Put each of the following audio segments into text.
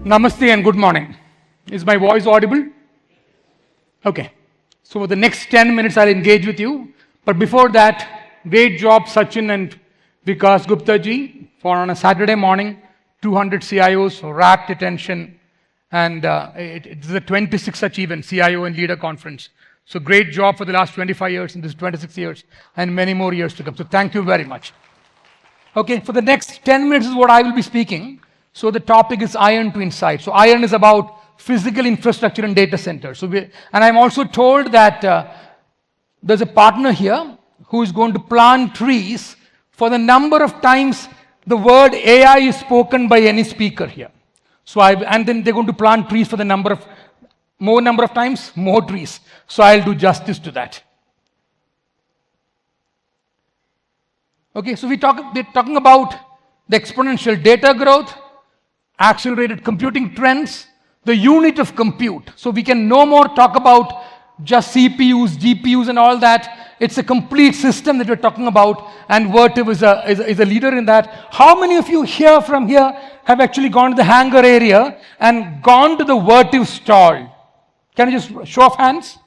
Namaste and good morning. Is my voice audible? Okay. So for the next 10 minutes, I'll engage with you. But before that, great job, Sachin and Vikas Gupta ji, for on a Saturday morning, 200 CIOs, rapt attention. And it's the 26th such event, CIO and Leader Conference. So great job for the last 25 years, and this is 26 years, and many more years to come. So thank you very much. Okay, for the next 10 minutes is what I will be speaking. So the topic is Iron to Insight. So Iron is about physical infrastructure and data centers. And I'm also told that there's a partner here who is going to plant trees for the number of times the word AI is spoken by any speaker here. And then they're going to plant trees for the more number of times, more trees. So I'll do justice to that. Okay, so we're talking about the exponential data growth, accelerated computing trends, the unit of compute. So we can no more talk about just CPUs, GPUs and all that. It's a complete system that we're talking about, and Vertiv is a leader in that. How many of you here from here have actually gone to the hangar area and gone to the Vertiv stall? Can you just show of hands?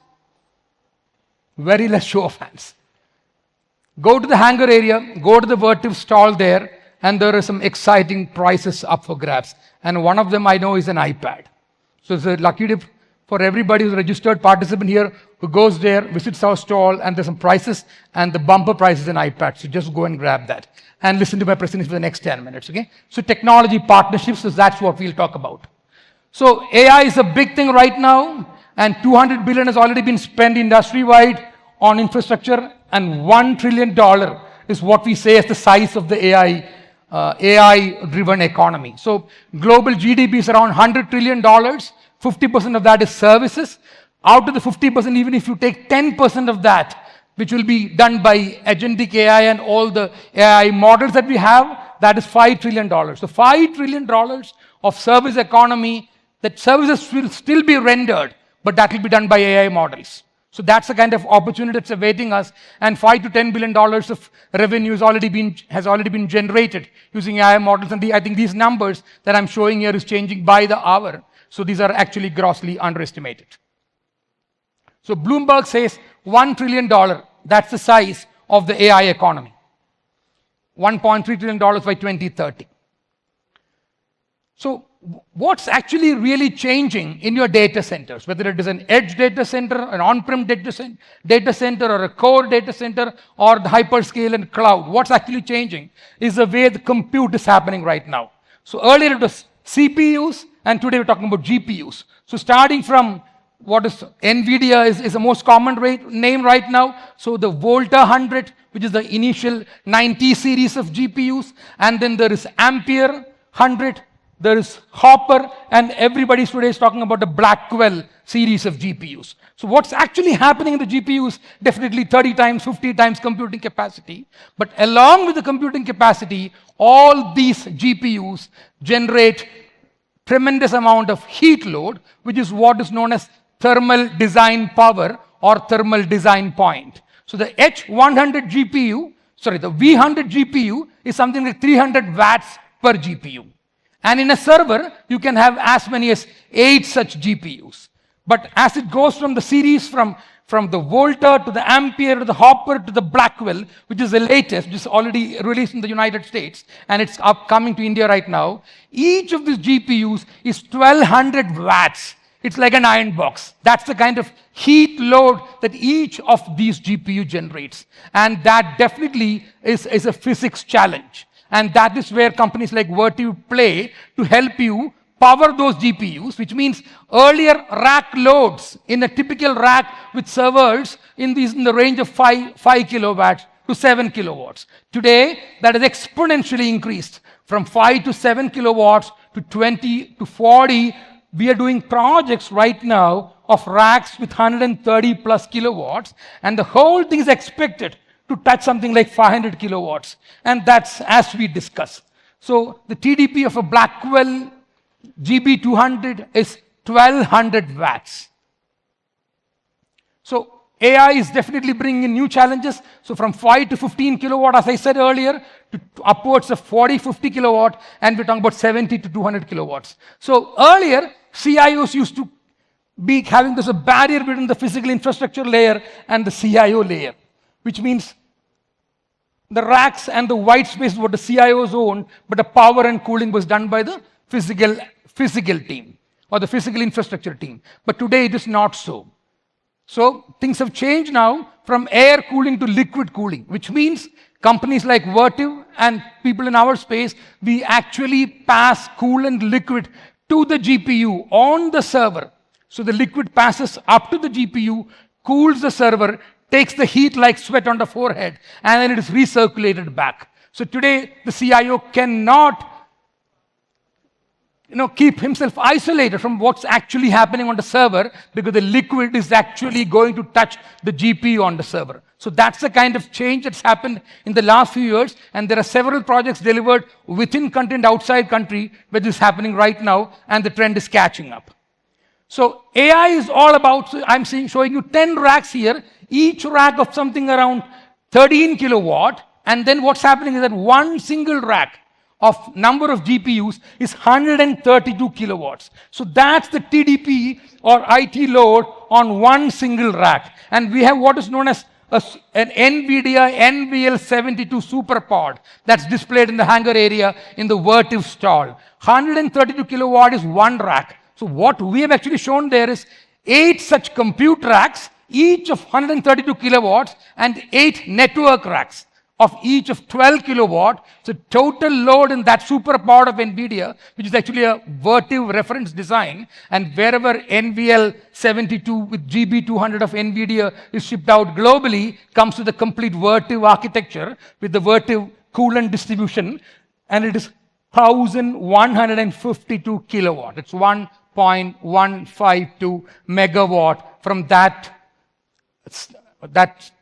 Very less show of hands. Go to the hangar area, go to the Vertiv stall there, and there are some exciting prizes up for grabs. And one of them I know is an iPad. So it's a lucky dip for everybody who's a registered participant here who goes there, visits our stall, and there's some prizes, and the bumper prize is an iPad. So just go and grab that. And listen to my presentation for the next 10 minutes, okay? So technology partnerships, so that's what we'll talk about. So AI is a big thing right now, and $200 billion has already been spent industry-wide on infrastructure, and $1 trillion is what we say as the size of the AI-driven economy. So global GDP is around $100 trillion. 50% of that is services. Out of the 50%, even if you take 10% of that, which will be done by agentic AI and all the AI models that we have, that is $5 trillion. So $5 trillion of service economy, that services will still be rendered, but that will be done by AI models. So that's the kind of opportunity that's awaiting us, and $5 to $10 billion of revenue has already been generated using AI models. And I think these numbers that I'm showing here is changing by the hour. So these are actually grossly underestimated. So Bloomberg says $1 trillion, that's the size of the AI economy. $1.3 trillion by 2030. So what's actually really changing in your data centers, whether it is an edge data center, an on-prem data center, or a core data center, or the hyperscale and cloud, what's actually changing is the way the compute is happening right now. So earlier it was CPUs, and today we're talking about GPUs. So starting from what is NVIDIA is the most common name right now. So the Volta 100, which is the initial 90 series of GPUs, and then there is Ampere 100, there is Hopper, and everybody today is talking about the Blackwell series of GPUs. So what's actually happening in the GPUs, definitely 30 times, 50 times computing capacity. But along with the computing capacity, all these GPUs generate tremendous amount of heat load, which is what is known as thermal design power or thermal design point. So the H100 GPU, sorry, the V100 GPU is something like 300 watts per GPU. And in a server, you can have as many as 8 such GPUs. But as it goes from the series from the Volta to the Ampere to the Hopper to the Blackwell, which is the latest, which is already released in the United States, and it's upcoming to India right now, each of these GPUs is 1200 watts. It's like an iron box. That's the kind of heat load that each of these GPU generates. And that definitely is a physics challenge. And that is where companies like Vertiv play to help you power those GPUs, which means earlier rack loads in a typical rack with servers in the range of 5 kilowatts to 7 kilowatts. Today, that has exponentially increased from 5 to 7 kilowatts to 20 to 40. We are doing projects right now of racks with 130 plus kilowatts, and the whole thing is expected to touch something like 500 kilowatts. And that's as we discuss. So the TDP of a Blackwell GB200 is 1200 watts. So AI is definitely bringing in new challenges. So from 5 to 15 kilowatt, as I said earlier, to upwards of 40, 50 kilowatt, and we're talking about 70 to 200 kilowatts. So earlier, CIOs used to be having this a barrier between the physical infrastructure layer and the CIO layer, which means the racks and the white space what the CIOs owned, but the power and cooling was done by the physical team or the physical infrastructure team. But today it is not so. So things have changed now from air cooling to liquid cooling, which means companies like Vertiv and people in our space, we actually pass coolant liquid to the GPU on the server. So the liquid passes up to the GPU, cools the server, takes the heat like sweat on the forehead, and then it is recirculated back. So today, the CIO cannot keep himself isolated from what's actually happening on the server because the liquid is actually going to touch the GPU on the server. So that's the kind of change that's happened in the last few years, and there are several projects delivered within country and outside country where this is happening right now, and the trend is catching up. So AI is all about, so I'm showing you 10 racks here, each rack of something around 13 kilowatt, and then what's happening is that one single rack of number of GPUs is 132 kilowatts. So that's the TDP or IT load on one single rack. And we have what is known as an NVIDIA NVL72 SuperPod that's displayed in the hangar area in the Vertiv stall. 132 kilowatt is one rack. So what we have actually shown there is 8 such compute racks, each of 132 kilowatts, and 8 network racks of each of 12 kilowatt. So total load in that SuperPod of NVIDIA, which is actually a Vertiv reference design, and wherever NVL72 with GB200 of NVIDIA is shipped out globally, comes to the complete Vertiv architecture with the Vertiv coolant distribution, and it is 1,152 kilowatt. It's 1.152 megawatt from that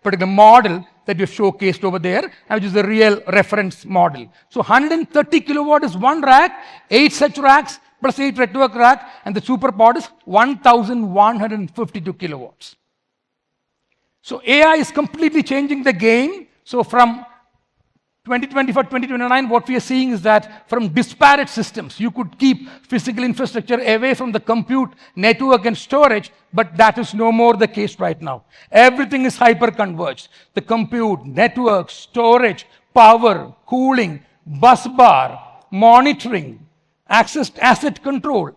particular model that we have showcased over there, which is the real reference model. So 130 kilowatt is one rack, 8 such racks plus 8 network rack, and the SuperPod is 1,152 kilowatts. So AI is completely changing the game. So from 2024, 2029, what we are seeing is that from disparate systems, you could keep physical infrastructure away from the compute, network, and storage, but that is no more the case right now. Everything is hyper-converged. The compute, network, storage, power, cooling, bus bar, monitoring, asset control,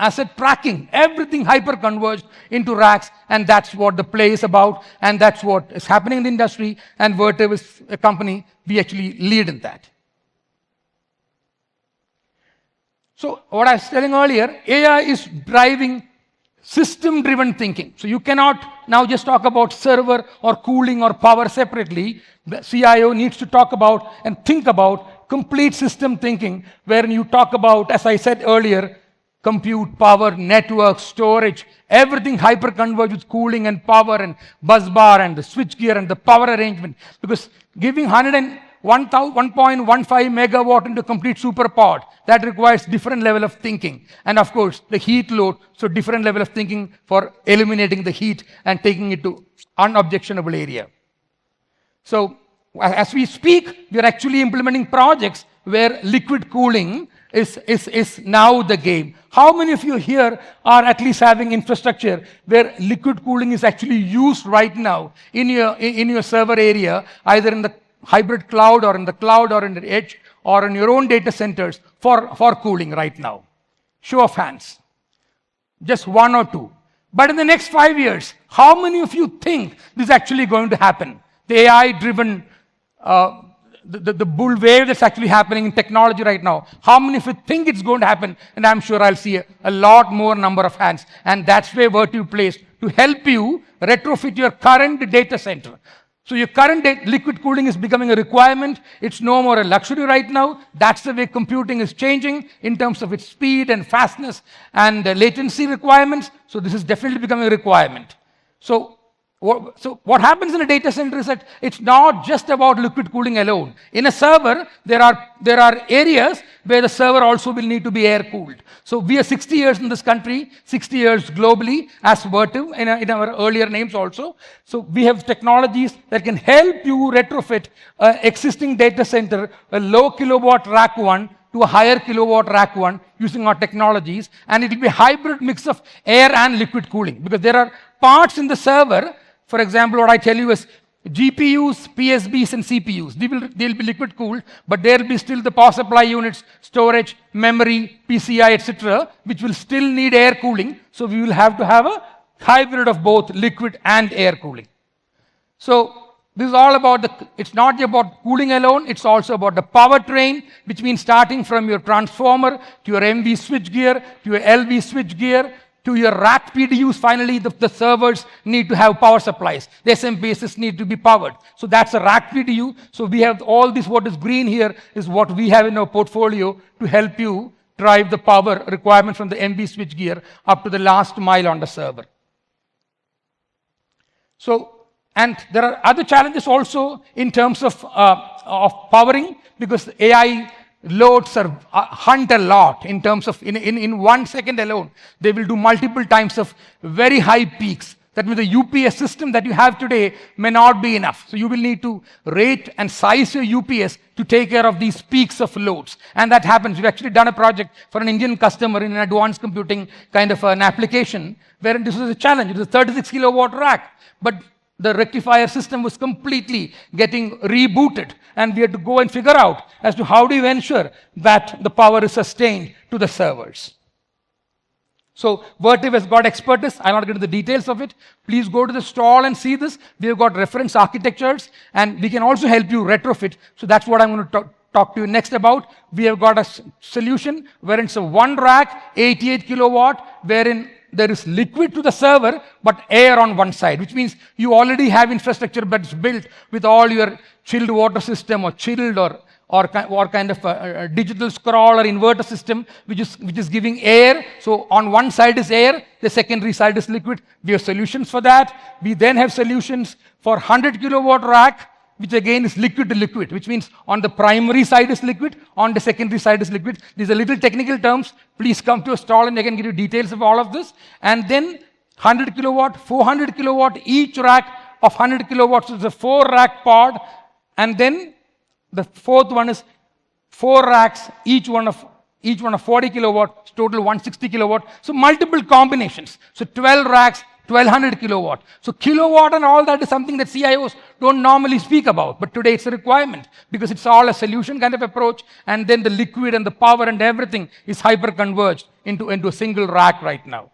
asset tracking, everything hyper-converged into racks, and that's what the play is about, and that's what is happening in the industry, and Vertiv is a company, we actually lead in that. So what I was telling earlier, AI is driving system-driven thinking. So you cannot now just talk about server or cooling or power separately. The CIO needs to talk about and think about complete system thinking, wherein you talk about, as I said earlier, compute, power, network, storage, everything hyper-converged with cooling and power and bus bar and the switch gear and the power arrangement. Because giving 1.15 megawatt into complete SuperPod, that requires different level of thinking. And of course, the heat load, so different level of thinking for eliminating the heat and taking it to unobjectionable area. So as we speak, we are actually implementing projects where liquid cooling is now the game. How many of you here are at least having infrastructure where liquid cooling is actually used right now in your server area, either in the hybrid cloud or in the cloud or in the edge or in your own data centers for cooling right now? Show of hands. Just 1 or 2. But in the next 5 years, how many of you think this is actually going to happen? The AI-driven the bull wave that's actually happening in technology right now. How many of you think it's going to happen? And I'm sure I'll see a lot more number of hands. And that's where Vertiv plays to help you retrofit your current data center. So your current liquid cooling is becoming a requirement. It's no more a luxury right now. That's the way computing is changing in terms of its speed and fastness and latency requirements. So this is definitely becoming a requirement. So what happens in a data center is that it's not just about liquid cooling alone. In a server, there are areas where the server also will need to be air cooled. So we are 60 years in this country, 60 years globally as Vertiv in our earlier names also. So we have technologies that can help you retrofit an existing data center, a low kilowatt rack one, to a higher kilowatt rack one using our technologies, and it will be a hybrid mix of air and liquid cooling, because there are parts in the server. For example, what I tell you is GPUs, PSBs, and CPUs. They'll be liquid cooled, but there will be still the power supply units, storage, memory, PCI, etc., which will still need air cooling. So we will have to have a hybrid of both liquid and air cooling. So this is all about it's not just about cooling alone, it's also about the powertrain, which means starting from your transformer to your MV switchgear, to your LV switchgear, to your rack PDUs. Finally, the servers need to have power supplies. The SMPSs need to be powered. So that's a rack PDU. So we have all this, what is green here is what we have in our portfolio to help you drive the power requirement from the MV switchgear up to the last mile on the server. So, and there are other challenges also in terms of powering, because AI loads are hunt a lot in terms of, in 1 second alone, they will do multiple times of very high peaks. That means the UPS system that you have today may not be enough. So you will need to rate and size your UPS to take care of these peaks of loads. And that happens. We've actually done a project for an Indian customer in an advanced computing kind of an application, where this was a challenge. It was a 36 kilowatt rack, but the rectifier system was completely getting rebooted, and we had to go and figure out as to how do you ensure that the power is sustained to the servers. So Vertiv has got expertise. I'll not get into the details of it. Please go to the stall and see this. We have got reference architectures, and we can also help you retrofit. So that's what I'm going to talk to you next about. We have got a solution where it's a one rack, 88 kilowatt, wherein there is liquid to the server, but air on one side, which means you already have infrastructure that's built with all your chilled water system or chilled or kind of a digital scroll or inverter system, which is giving air. So on one side is air, the secondary side is liquid. We have solutions for that. We then have solutions for 100 kilowatt rack, which again is liquid to liquid, which means on the primary side is liquid, on the secondary side is liquid. These are little technical terms. Please come to a stall and I can give you details of all of this. And then 100 kilowatt, 400 kilowatt, each rack of 100 kilowatts is a 4-rack pod. And then the fourth one is 4 racks, each one of 40 kilowatts, total 160 kilowatt. So multiple combinations. So 12 racks, 1200 kilowatt. So kilowatt and all that is something that CIOs don't normally speak about, but today it's a requirement because it's all a solution kind of approach, and then the liquid and the power and everything is hyper-converged into a single rack right now.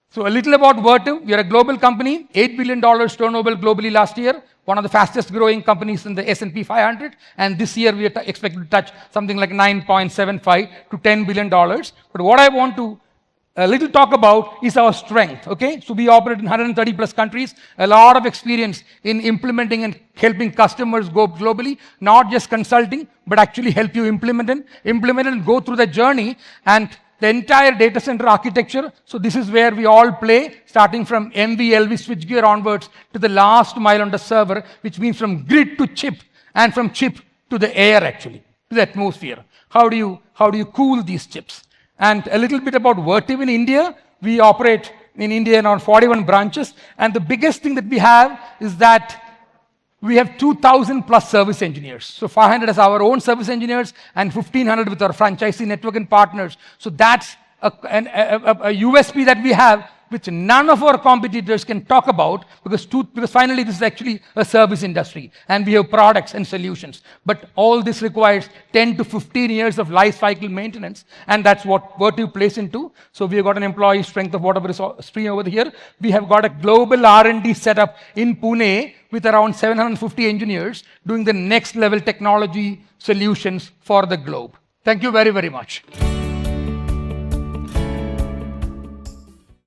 So a little about Vertiv. We are a global company, $8 billion turnover globally last year, one of the fastest growing companies in the S&P 500, and this year we are expected to touch something like $9.75 to $10 billion. But what I want to a little talk about is our strength, okay? So we operate in 130 plus countries, a lot of experience in implementing and helping customers go globally, not just consulting, but actually help you implement it and go through the journey and the entire data center architecture. So this is where we all play, starting from MV, LV switchgear onwards to the last mile on the server, which means from grid to chip and from chip to the air actually, to the atmosphere. How do you cool these chips? And a little bit about Vertiv in India. We operate in India in around 41 branches. And the biggest thing that we have is that we have 2,000 plus service engineers. So 500 as our own service engineers and 1,500 with our franchisee network and partners. So that's a USP that we have, which none of our competitors can talk about, because finally this is actually a service industry and we have products and solutions. But all this requires 10 to 15 years of life cycle maintenance, and that's what Vertiv plays into. So we have got an employee strength of whatever is screen over here. We have got a global R&D setup in Pune with around 750 engineers doing the next level technology solutions for the globe. Thank you very, very much.